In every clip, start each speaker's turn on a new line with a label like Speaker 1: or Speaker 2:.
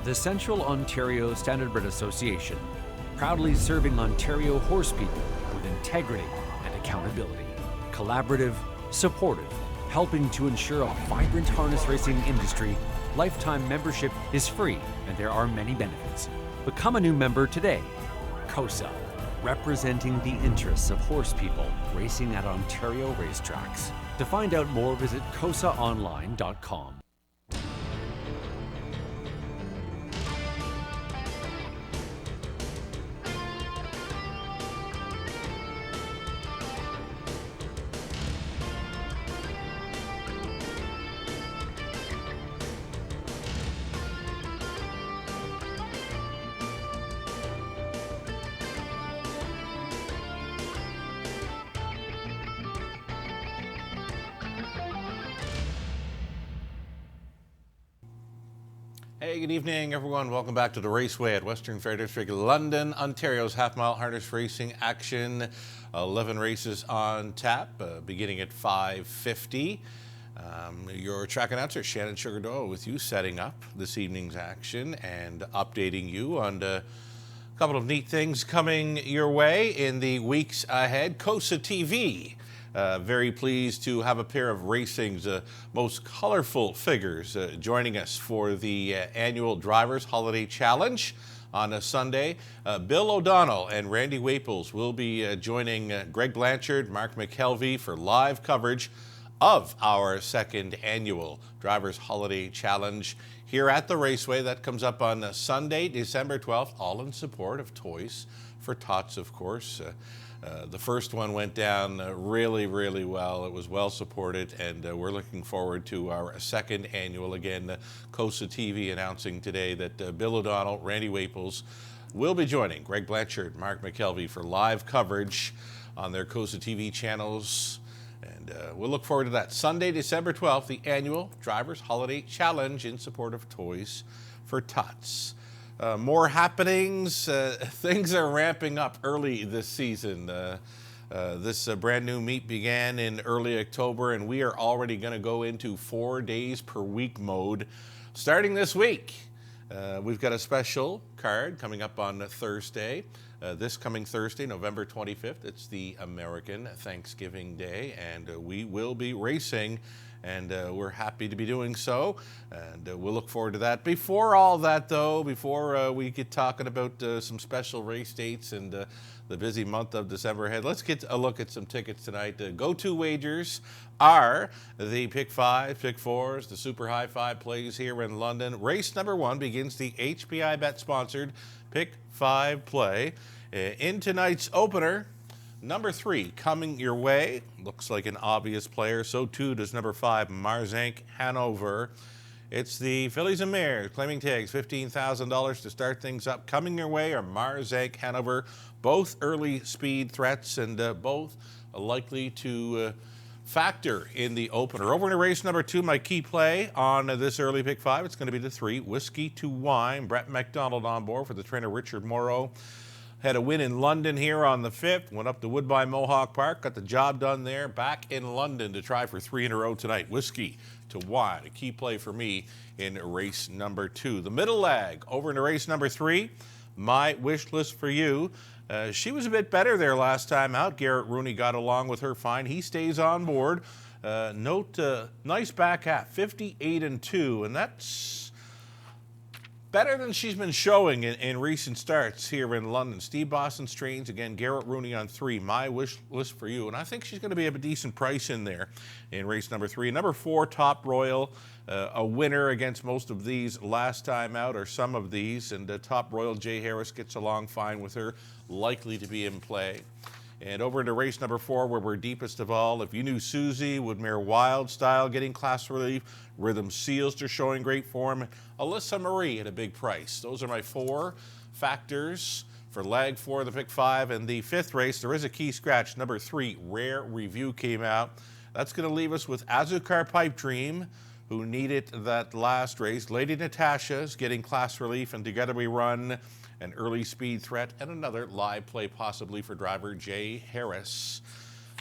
Speaker 1: The Central Ontario Standardbred Association, proudly serving Ontario horse people with integrity and accountability. Collaborative, supportive, helping to ensure a vibrant harness racing industry. Lifetime membership is free and there are many benefits. Become a new member today. COSA, representing the interests of horse people racing at Ontario racetracks. To find out more, visit cosaonline.com.
Speaker 2: Hey, good evening, everyone. Welcome back to the Raceway at Western Fair District, London, Ontario's half-mile harness racing action. 11 races on tap, beginning at 5:50. Your track announcer, Shannon Sugar Doyle, with you, setting up this evening's action and updating you on a couple of neat things coming your way in the weeks ahead. COSA TV. Very pleased to have a pair of racing's most colorful figures joining us for the annual Drivers Holiday Challenge on a Sunday. Bill O'Donnell and Randy Waples will be joining Greg Blanchard, Mark McKelvey for live coverage of our second annual Drivers Holiday Challenge here at the Raceway. That comes up on Sunday, December 12th, all in support of Toys for Tots, of course. The first one went down really well. It was well supported, and we're looking forward to our second annual. Again, COSA TV announcing today that Bill O'Donnell, Randy Waples will be joining Greg Blanchard, Mark McKelvey for live coverage on their COSA TV channels. And we'll look forward to that. Sunday, December 12th, the annual Drivers Holiday Challenge in support of Toys for Tots. More happenings. Things are ramping up early this season. This brand new meet began in early October, and we are already going to go into 4 days per week mode starting this week. We've got a special card coming up on Thursday. This coming Thursday, November 25th, it's the American Thanksgiving Day, and we will be racing, and we're happy to be doing so, and we'll look forward to that. Before all that, though, before we get talking about some special race dates and the busy month of December ahead, let's get a look at some tickets tonight. Go-to wagers are the Pick 5, Pick 4s, the Super High 5 plays here in London. Race number 1 begins the HPI Bet-sponsored Pick 5 play. In tonight's opener, number 3 coming your way. Looks like an obvious player. So too does number 5, Marzank Hanover. It's the fillies and mares claiming tags, $15,000 to start things up. Coming your way are Marzank Hanover, both early speed threats and both likely to factor in the opener. Over to race number 2, my key play on this early Pick 5. It's going to be the 3, Whiskey to Wine. Brett McDonald on board for the trainer Richard Morrow. Had a win in London here on the 5th. Went up to Woodbine Mohawk Park. Got the job done there. Back in London to try for 3 in a row tonight. Whiskey to Wine. A key play for me in race number 2. The middle leg. Over into race number 3. My wish list for you. She was a bit better there last time out. Garrett Rooney got along with her fine. He stays on board. Note, nice back half. 58-2. And that's better than she's been showing in recent starts here in London. Steve Boston Strange, again, Garrett Rooney on 3. My wish list for you. And I think she's going to be at a decent price in there in race number 3. Number 4, Top Royal, a winner against most of these last time out, or some of these. And Top Royal, Jay Harris gets along fine with her, likely to be in play. And over into race number 4, where we're deepest of all. If you knew Susie, Woodmere Wild Style getting class relief. Rhythm Seals are showing great form. Alyssa Marie at a big price. Those are my 4 factors for leg 4 of the Pick 5. And the 5th race, there is a key scratch. Number 3, Rare Review came out. That's going to leave us with Azucar Pipe Dream, who needed that last race. Lady Natasha's getting class relief, and Together We Run, an early speed threat, and another live play possibly for driver Jay Harris.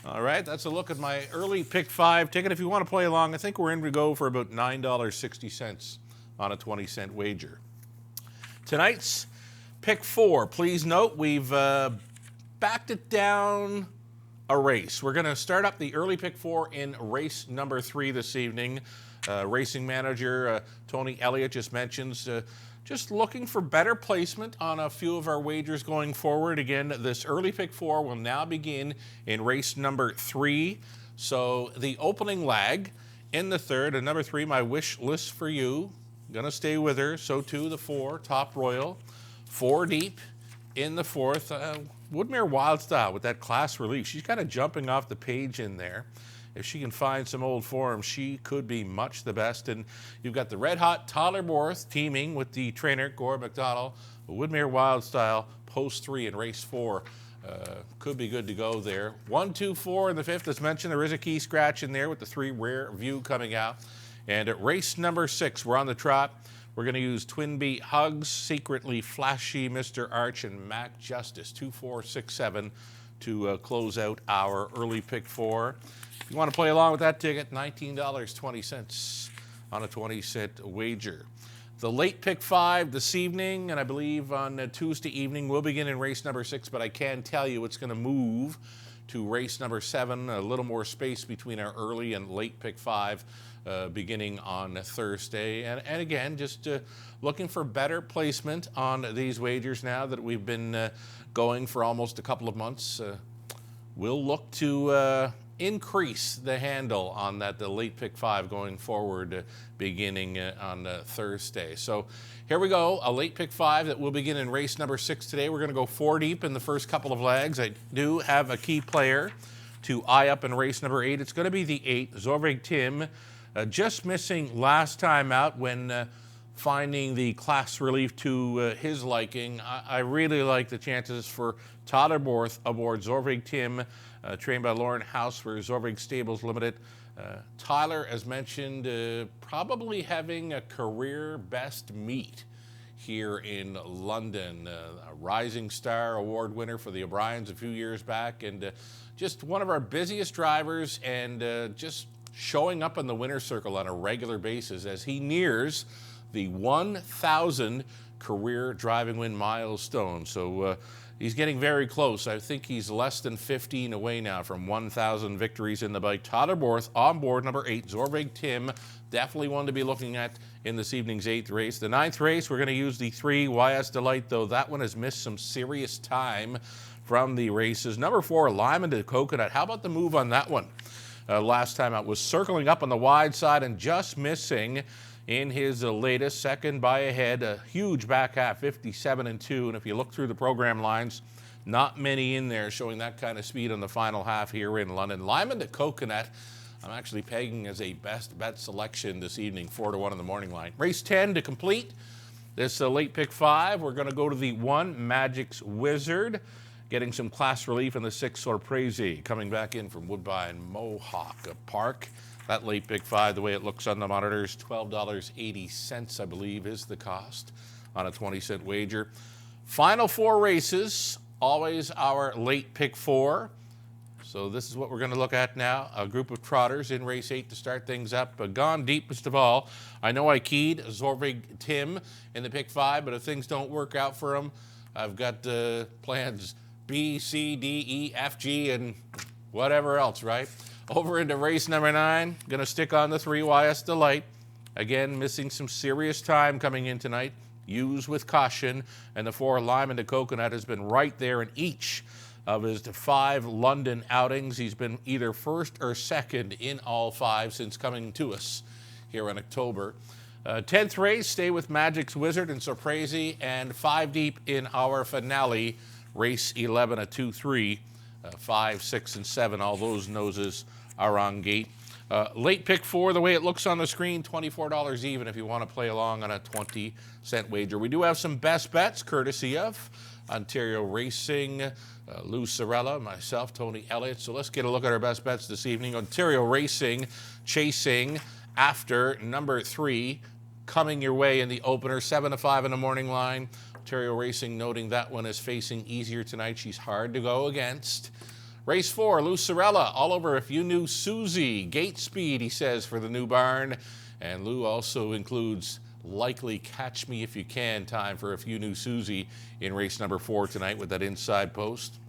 Speaker 2: All right, that's a look at my early Pick 5 ticket. If you want to play along, I think we're in to go for about $9.60 on a 20-cent wager. Tonight's pick 4. Please note we've backed it down a race. We're going to start up the early pick 4 in race number 3 this evening. Racing manager Tony Elliott just mentions just looking for better placement on a few of our wagers going forward. Again, this early pick 4 will now begin in race number 3. So the opening lag in the third, and number 3, my wish list for you. Gonna stay with her. So too the 4, Top Royal. 4 deep in the 4th. Woodmere Wildstyle with that class relief. She's kind of jumping off the page in there. If she can find some old form, she could be much the best. And you've got the red-hot Tyler Borth teaming with the trainer, Gord McDonald. Woodmere Wildstyle, post 3 in race 4. Could be good to go there. 1, 2, 4 in the 5th. As mentioned, there is a key scratch in there with the 3 Rare View coming out. And at race number 6, we're on the trot. We're going to use Twin Bee Hugs, Secretly Flashy, Mr. Arch, and Mac Justice, 2, 4, 6, 7, to close out our early pick 4. If you want to play along with that ticket, $19.20 on a 20-cent wager. The late pick 5 this evening, and I believe on Tuesday evening, we'll begin in race number 6, but I can tell you it's going to move to race number 7, a little more space between our early and late pick 5. Beginning on Thursday. And again, just looking for better placement on these wagers now that we've been going for almost a couple of months. We'll look to increase the handle on that, the late pick 5 going forward beginning on Thursday. So here we go, a late pick 5 that will begin in race number 6 today. We're going to go 4 deep in the first couple of legs. I do have a key player to eye up in race number 8. It's going to be the 8, Zorvig Tim. Just missing last time out when finding the class relief to his liking. I really like the chances for Tyler Borth aboard Zorvig Tim, trained by Lauren House for Zorvig Stables Limited. Tyler, as mentioned, probably having a career best meet here in London. A Rising Star Award winner for the O'Briens a few years back, and just one of our busiest drivers, and just showing up in the winner's circle on a regular basis as he nears the 1,000 career driving win milestone. So he's getting very close. I think he's less than 15 away now from 1,000 victories in the bike. Tyler Borth on board number 8, Zorvig Tim. Definitely one to be looking at in this evening's 8th race. The 9th race, we're going to use the 3 YS Delight, though that one has missed some serious time from the races. Number 4, Lime into Coconut. How about the move on that one? Last time out was circling up on the wide side and just missing in his latest, second by a head, a huge back half, 57-2. And if you look through the program lines, not many in there showing that kind of speed on the final half here in London. Lyman to Coconut, I'm actually pegging as a best bet selection this evening, 4-1 in the morning line. Race 10 to complete this late pick 5. We're going to go to the 1, Magic's Wizard. Getting some class relief in the 6, Sorpresi, coming back in from Woodbine Mohawk Park. That late pick 5, the way it looks on the monitors, $12.80, I believe, is the cost on a 20-cent wager. Final 4 races, always our late pick 4. So this is what we're going to look at now. A group of trotters in race 8 to start things up. Gone deepest of all. I know I keyed Zorvig Tim in the pick 5, but if things don't work out for him, I've got plans B, C, D, E, F, G, and whatever else, right? Over into race number 9. Going to stick on the 3 YS Delight. Again, missing some serious time coming in tonight. Use with caution. And the 4, Lime into Coconut, has been right there in each of his 5 London outings. He's been either first or second in all 5 since coming to us here in October. 10th race, stay with Magic's Wizard and Sorpresi, and 5 deep in our finale. Race 11, a 2-3, 5, 6, and 7. All those noses are on gate. Late pick 4, the way it looks on the screen, $24 even if you want to play along on a 20-cent wager. We do have some best bets courtesy of Ontario Racing, Lou Sorella, myself, Tony Elliott. So let's get a look at our best bets this evening. Ontario Racing chasing after number 3, coming your way in the opener, 7-5 in the morning line. Ontario Racing noting that one is facing easier tonight. She's hard to go against. Race 4, Lou Sorella, all over If You Knew Susie. Gate speed, he says, for the new barn. And Lou also includes likely catch me if you can time for a few new Susie in race number 4 tonight with that inside post.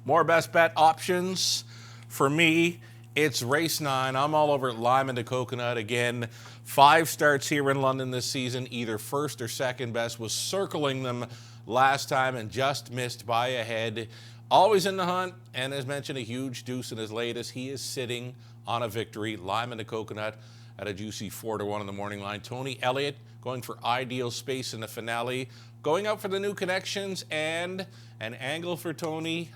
Speaker 2: More best bet options for me. It's race 9. I'm all over Lyman to Coconut again. 5 starts here in London this season. Either first or second best. Was circling them last time and just missed by a head. Always in the hunt, and as mentioned, a huge deuce in his latest. He is sitting on a victory. Lyman to Coconut at a juicy 4-1 on the morning line. Tony Elliott going for Ideal Space in the finale. Going out for the new connections and an angle for Tony,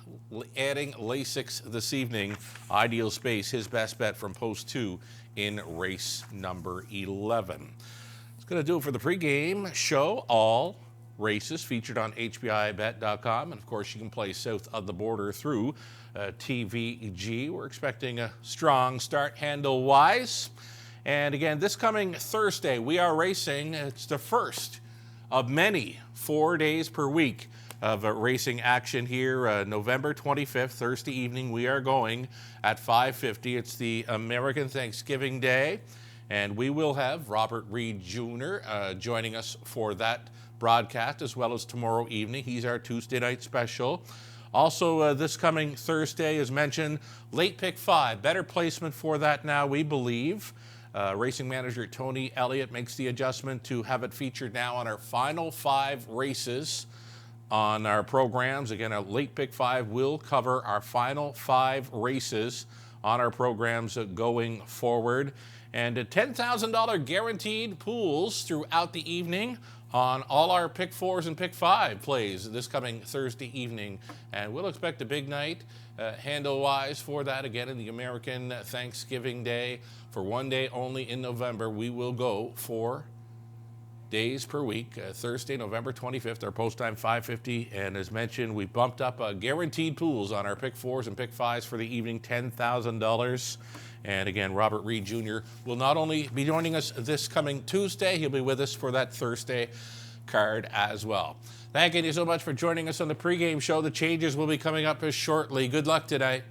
Speaker 2: adding Lasix this evening. Ideal Space, his best bet from post 2 in race number 11. It's going to do it for the pregame show. All races featured on HBIBet.com. And of course, you can play south of the border through TVG. We're expecting a strong start handle-wise. And again, this coming Thursday, we are racing. It's the first of many 4 days per week of racing action here. November 25th, Thursday evening, we are going at 5:50. It's the American Thanksgiving Day, and we will have Robert Reed Jr. Joining us for that broadcast, as well as tomorrow evening. He's our Tuesday night special. Also, this coming Thursday, as mentioned, late pick 5. Better placement for that now, we believe. Racing manager Tony Elliott makes the adjustment to have it featured now on our final 5 races on our programs. Again, our late pick 5 will cover our final 5 races on our programs going forward. And $10,000 guaranteed pools throughout the evening on all our pick 4s and pick 5 plays this coming Thursday evening. And we'll expect a big night handle-wise for that. Again, in the American Thanksgiving Day, for 1 day only in November, we will go 4 days per week. Thursday, November 25th, our post time 5:50. And as mentioned, we bumped up guaranteed pools on our pick 4s and pick 5s for the evening, $10,000. And again, Robert Reed Jr. will not only be joining us this coming Tuesday, he'll be with us for that Thursday card as well. Thank you so much for joining us on the pregame show. The changes will be coming up shortly. Good luck tonight.